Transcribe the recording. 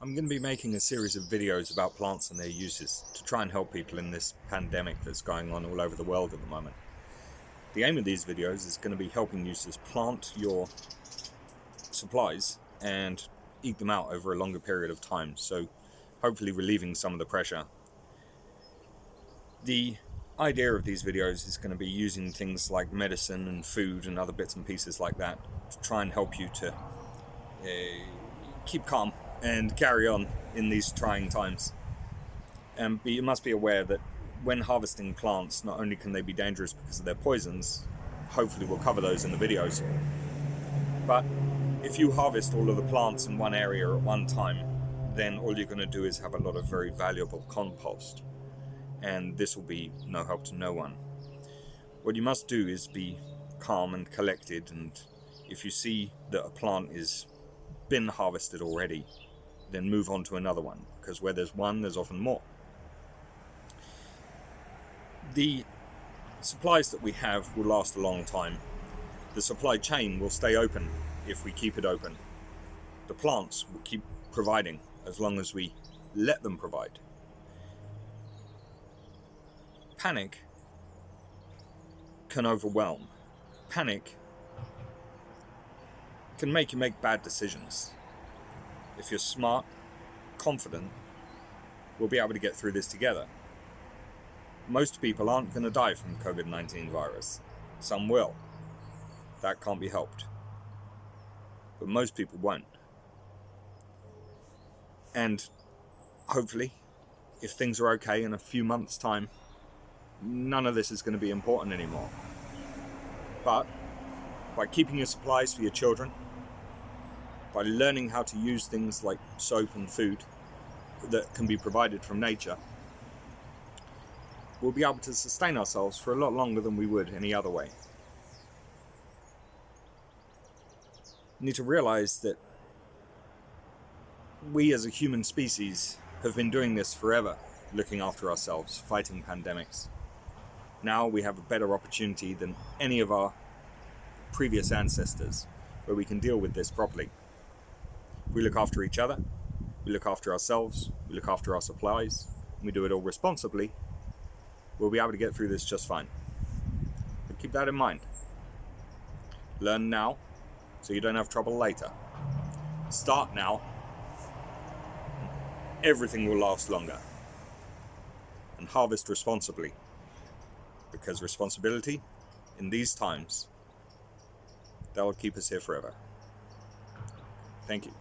I'm going to be making a series of videos about plants and their uses to try and help people in this pandemic that's going on all over the world at the moment. The aim of these videos is going to be helping users plant your supplies and eat them out over a longer period of time, so hopefully relieving some of the pressure. The idea of these videos is going to be using things like medicine and food and other bits and pieces like that to try and help you to keep calm and carry on in these trying times. But you must be aware that when harvesting plants, not only can they be dangerous because of their poisons, hopefully we'll cover those in the videos, but if you harvest all of the plants in one area at one time, then all you're going to do is have a lot of very valuable compost, and this will be no help to no one. What you must do is be calm and collected, and if you see that a plant is been harvested already, then move on to another one, because where there's one, there's often more. The supplies that we have will last a long time. The supply chain will stay open if we keep it open. The plants will keep providing as long as we let them provide. Panic can overwhelm. Panic can make you make bad decisions. If you're smart, confident, we'll be able to get through this together. Most people aren't going to die from COVID-19 virus. Some will. That can't be helped. But most people won't. And hopefully, if things are okay in a few months' time, none of this is going to be important anymore. But by keeping your supplies for your children, by learning how to use things like soap and food that can be provided from nature, we'll be able to sustain ourselves for a lot longer than we would any other way. You need to realize that we as a human species have been doing this forever, looking after ourselves, fighting pandemics. Now we have a better opportunity than any of our previous ancestors, where we can deal with this properly. We look after each other, we look after ourselves, we look after our supplies, and we do it all responsibly, we'll be able to get through this just fine. But keep that in mind. Learn now, so you don't have trouble later. Start now. Everything will last longer. And harvest responsibly, because responsibility in these times, that will keep us here forever. Thank you.